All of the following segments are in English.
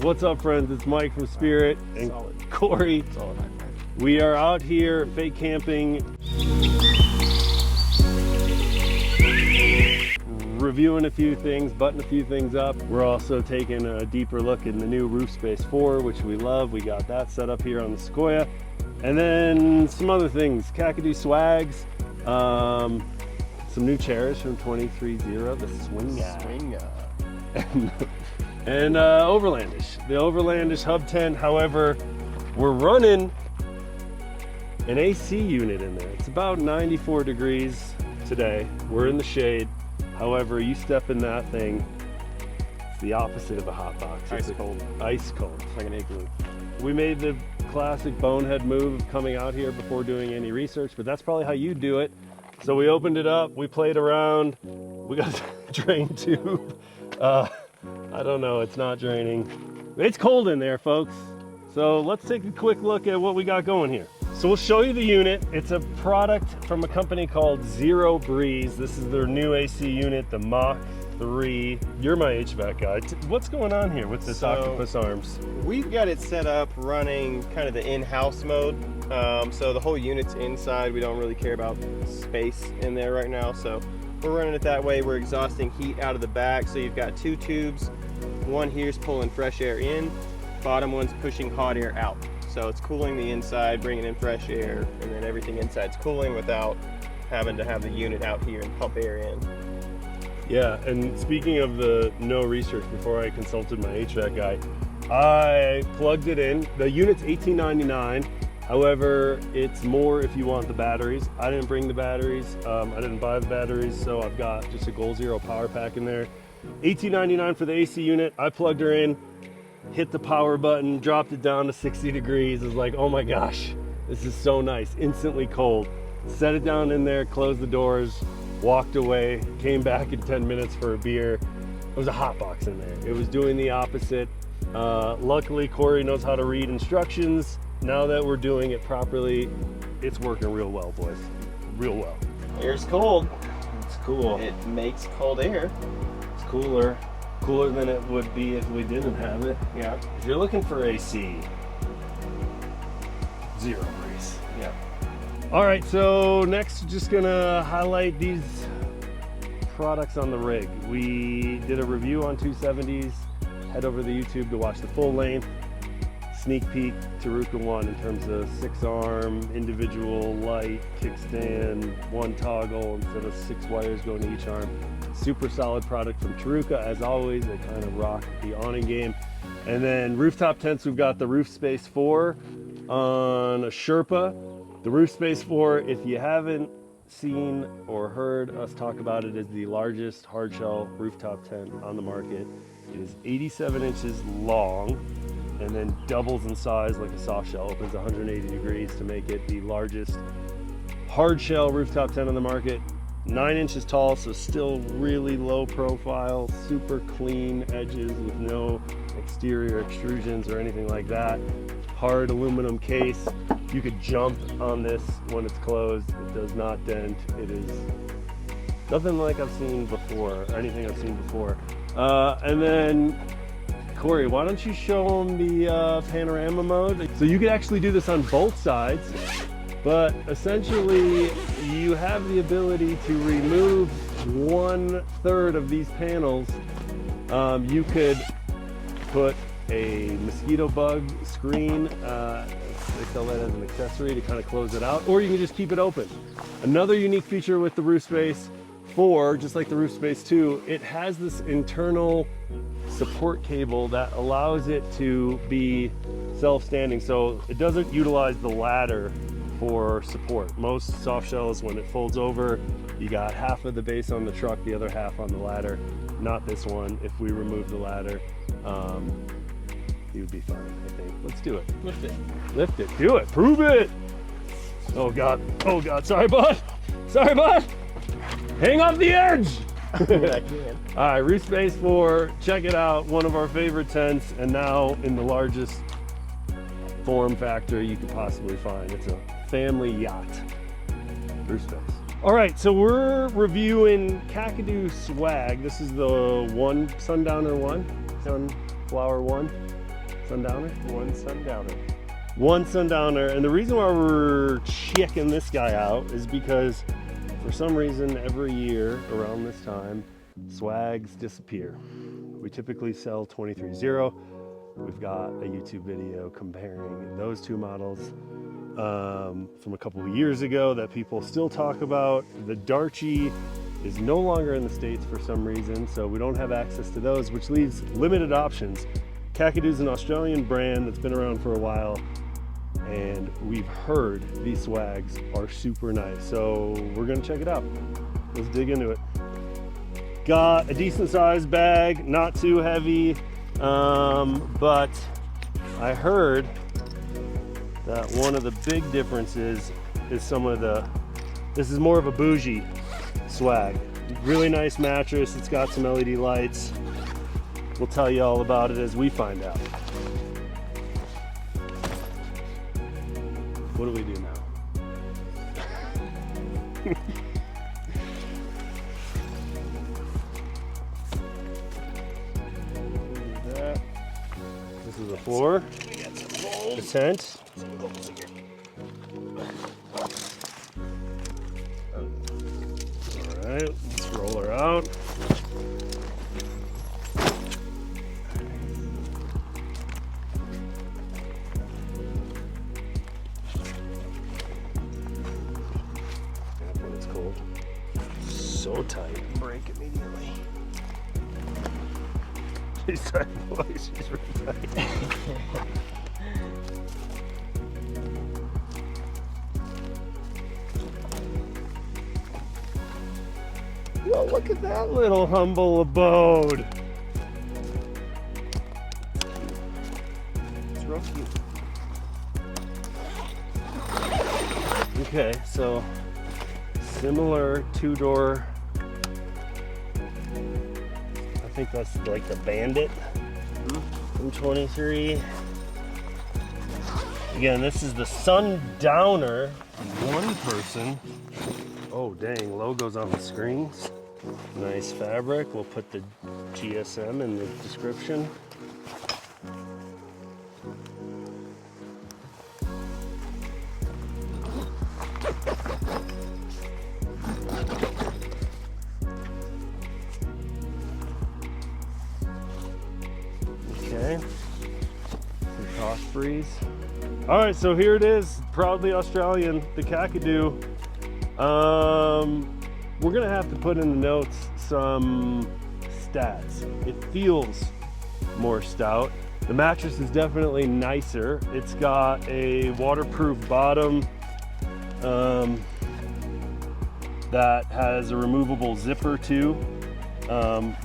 What's up, friends? It's Mike from Spirit and Solid. Corey. Solid high five. We are out here fake camping, reviewing a few things, butting a few things up. We're also taking a deeper look in the new RoofSpace 4, which we love. We got that set up here on the Sequoia. And then some other things, Kakadu swags, some new chairs from 23-0, the Swing and Overlandish, the Overlandish Hub Tent. However, we're running an AC unit in there. It's about 94 degrees today. We're in the shade. However, you step in that thing, it's the opposite of a hot box. Ice cold. Ice cold. It's like an igloo. We made the classic bonehead move of coming out here before doing any research, but that's probably how you do it. So we opened it up, we played around, we got a drain tube. I don't know, it's not draining. It's cold in there, folks. So let's take a quick look at what we got going here. So we'll show you the unit. It's a product from a company called Zero Breeze. This is their new AC unit, the Mach 3. You're my HVAC guy. What's going on here with this octopus arms? We've got it set up running kind of the in-house mode. So the whole unit's inside. We don't really care about space in there right now. So we're running it that way. We're exhausting heat out of the back. So you've got two tubes. One here's pulling fresh air in. Bottom one's pushing hot air out. So it's cooling the inside, bringing in fresh air, and then everything inside's cooling without having to have the unit out here and pump air in. Yeah, and speaking of the no research, before I consulted my HVAC guy, I plugged it in. The unit's $18.99. However, it's more if you want the batteries. I didn't bring the batteries. I didn't buy the batteries, so I've got just a Goal Zero power pack in there. $18.99 for the AC unit. I plugged her in, hit the power button, dropped it down to 60 degrees. It was like, oh my gosh, this is so nice. Instantly cold. Set it down in there, closed the doors, walked away, came back in 10 minutes for a beer. It was a hot box in there. It was doing the opposite. Luckily, Corey knows how to read instructions. Now that we're doing it properly, it's working real well, boys. Real well. Air's cold. It's cool. It makes cold air. It's cooler than it would be if we didn't have it. Yeah. If you're looking for AC, Zero Breeze. Yeah. All right, so next, just gonna highlight these products on the rig. We did a review on 270s. Head over to the YouTube to watch the full length. Sneak peek Taruka one in terms of 6-arm, individual light, kickstand, one toggle instead of 6 wires going to each arm. Super solid product from Taruka. As always, they kind of rock the awning game. And then rooftop tents, we've got the RoofSpace 4 on a Sherpa. The RoofSpace 4, if you haven't seen or heard us talk about it, is the largest hardshell rooftop tent on the market. It is 87 inches long and then doubles in size like a soft shell. Opens 180 degrees to make it the largest hard shell rooftop tent on the market. 9 inches tall, so still really low profile, super clean edges with no exterior extrusions or anything like that. Hard aluminum case. You could jump on this when it's closed. It does not dent. It is nothing like I've seen before, or anything I've seen before. And then, Corey, why don't you show them the panorama mode? So you could actually do this on both sides, but essentially you have the ability to remove 1/3 of these panels. You could put a mosquito bug screen, they sell that as an accessory to kind of close it out, or you can just keep it open. Another unique feature with the RoofSpace 4, just like the RoofSpace 2, it has this internal support cable that allows it to be self-standing, so it doesn't utilize the ladder for support. Most soft shells, when it folds over, you got half of the base on the truck, the other half on the ladder. Not this one. If we remove the ladder, you would be fine, I think. Let's do it. Lift it. Lift it. Do it. Prove it. Oh God. Oh God. Sorry, bud. Sorry, bud. Hang off the edge. I can. All right, RoofSpace 4. Check it out. One of our favorite tents, and now in the largest form factor you could possibly find. It's a family yacht. RoofSpace. All right, so we're reviewing Kakadu swag. This is the Sundowner one, Sunflower one. Sundowner? One sundowner. One sundowner. And the reason why we're checking this guy out is because for some reason every year around this time, swags disappear. We typically sell 23.0. We've got a YouTube video comparing those two models from a couple of years ago that people still talk about. The Darchie is no longer in the States for some reason, so we don't have access to those, which leaves limited options. Kakadu is an Australian brand that's been around for a while, and we've heard these swags are super nice, so we're gonna check it out. Let's dig into it. Got a decent sized bag, not too heavy, but I heard that one of the big differences is this is more of a bougie swag. Really nice mattress, it's got some LED lights. We'll tell you all about it as we find out. What do we do now? This is the floor, the tent. All right, let's roll her out. When it's cold, so tight, break immediately. She's tight, boys. She's really tight. Well, look at that little humble abode. It's real cute. Okay, so similar two-door. I think that's like the Bandit from 23. Again, this is the Sundowner. One person. Oh dang, logos on the screens. Nice fabric. We'll put the GSM in the description. Okay. Some toss freeze. All right, so here it is, proudly Australian, the Kakadu. We're gonna have to put in the notes some stats. It feels more stout. The mattress is definitely nicer. It's got a waterproof bottom that has a removable zipper too.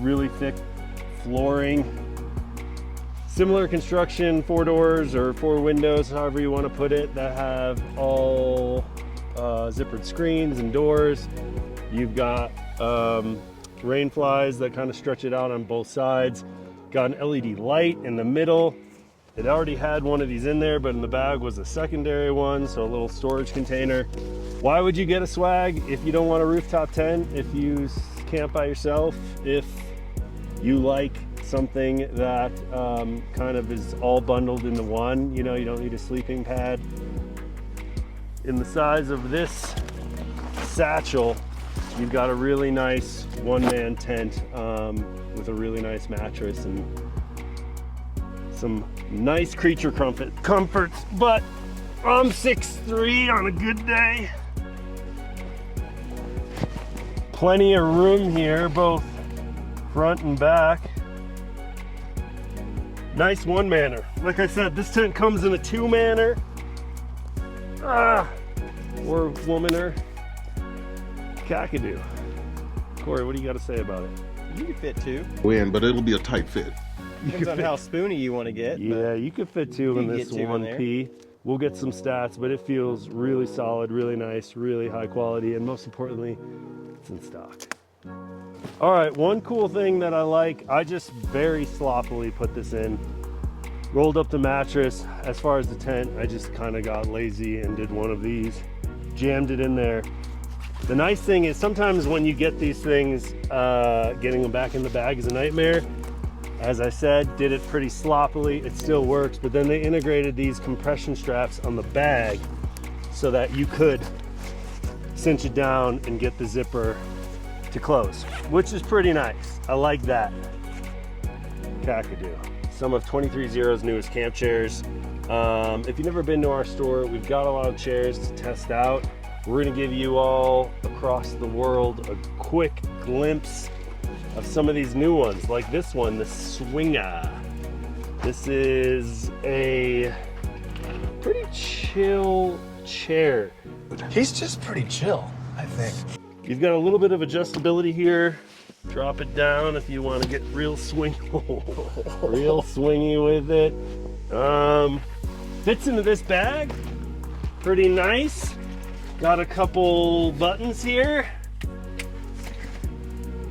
Really thick flooring. Similar construction, 4 doors or 4 windows, however you want to put it, that have all zippered screens and doors. You've got rain flies that kind of stretch it out on both sides. Got an LED light in the middle. It already had one of these in there, but in the bag was a secondary one, so a little storage container. Why would you get a swag if you don't want a rooftop tent, if you camp by yourself, if you like something that kind of is all bundled into one? You know, you don't need a sleeping pad. In the size of this satchel, you've got a really nice one-man tent with a really nice mattress and some nice creature comforts, but I'm 6'3" on a good day. Plenty of room here, both front and back. Nice one-manner. Like I said, this tent comes in a 2-manner. Or womaner. Kakadu. Corey, what do you got to say about it? You can fit 2. Win, but it'll be a tight fit. Depends on how spoony you want to get. Yeah, you could fit 2 in this 1P. We'll get some stats, but it feels really solid, really nice, really high quality, and most importantly, it's in stock. All right, one cool thing that I like, I just very sloppily put this in. Rolled up the mattress. As far as the tent, I just kind of got lazy and did one of these. Jammed it in there. The nice thing is sometimes when you get these things, getting them back in the bag is a nightmare. As I said, did it pretty sloppily. It still works, but then they integrated these compression straps on the bag so that you could cinch it down and get the zipper to close, which is pretty nice. I like that. Kakadu, some of 23Zero's newest camp chairs. If you've never been to our store, we've got a lot of chairs to test out. We're gonna give you all across the world a quick glimpse of some of these new ones, like this one, the Swinger. This is a pretty chill chair. He's just pretty chill, I think. You've got a little bit of adjustability here. Drop it down if you want to get real swingy, real swingy with it. Fits into this bag, pretty nice. Got a couple buttons here.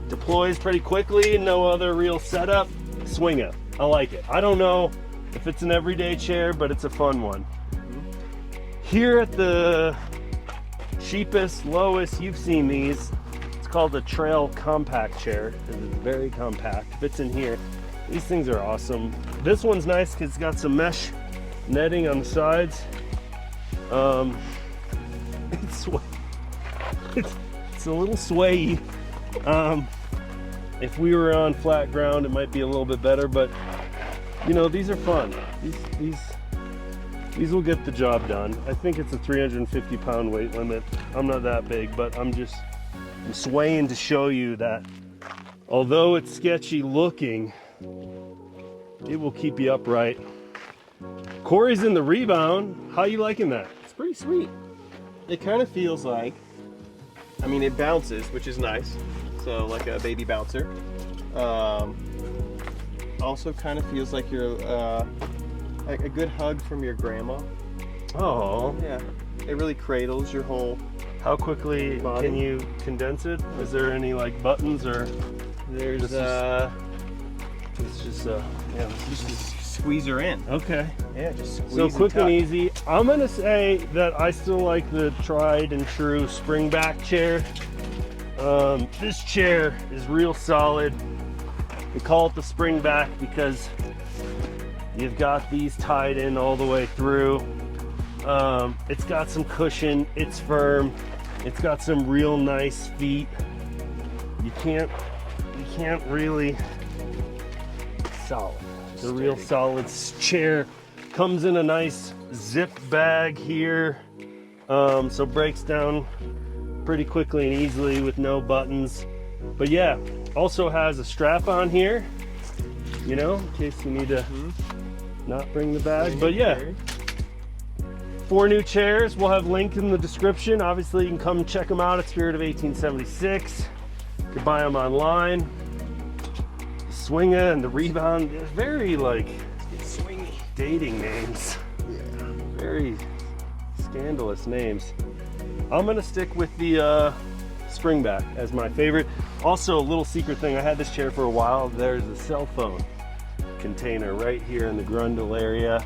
Deploys pretty quickly, no other real setup. Swinger, I like it. I don't know if it's an everyday chair, but it's a fun one. Here at the cheapest, lowest, you've seen these. It's called the Trail Compact Chair. It's very compact, fits in here. These things are awesome. This one's nice because it's got some mesh netting on the sides. It's a little swayy. If we were on flat ground, it might be a little bit better, but you know, these are fun. These will get the job done. I think it's a 350-pound weight limit. I'm not that big, but I'm swaying to show you that although it's sketchy looking, it will keep you upright. Corey's in the rebound. How you liking that? It's pretty sweet. It kind of feels like, I mean, it bounces, which is nice. So like a baby bouncer. Also kind of feels like you're like a good hug from your grandma. Oh. Yeah. It really cradles your whole How quickly body. can you condense it? Is there any like buttons or? There's it's just yeah, just squeeze her in. okay. Yeah, just squeeze So quick and tuck. easy. I'm gonna say that I still like the tried and true spring back chair. This chair is real solid. We call it the spring back because you've got these tied in all the way through. It's got some cushion, it's firm, it's got some real nice feet. You can't really solid. It's a real solid chair. Comes in a nice zip bag here, so breaks down pretty quickly and easily with no buttons. But yeah, also has a strap on here, you know, in case you need to not bring the bag. But yeah, 4 new chairs. We'll have links in the description. Obviously, you can come check them out at Spirit of 1876. You can buy them online. The Swinger and the Rebound, they're very like Swingy. dating names. Yeah. Very scandalous names. I'm gonna stick with the springback as my favorite. Also, a little secret thing, I had this chair for a while. There's a cell phone container right here in the grundle area,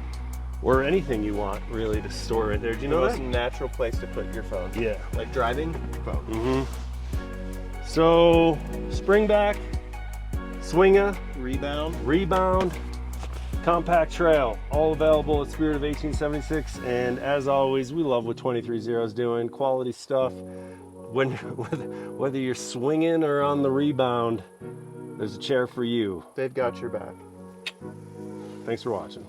or anything you want really to store right there. Do you know The that? most natural place to put your phone. Yeah. Like driving, phone. So, springback, Swinger, Rebound. compact trail, all available at Spirit of 1876. And as always, we love what 23Zero's doing. Quality stuff. Whether you're swinging or on the rebound, there's a chair for you. They've got your back. Thanks for watching.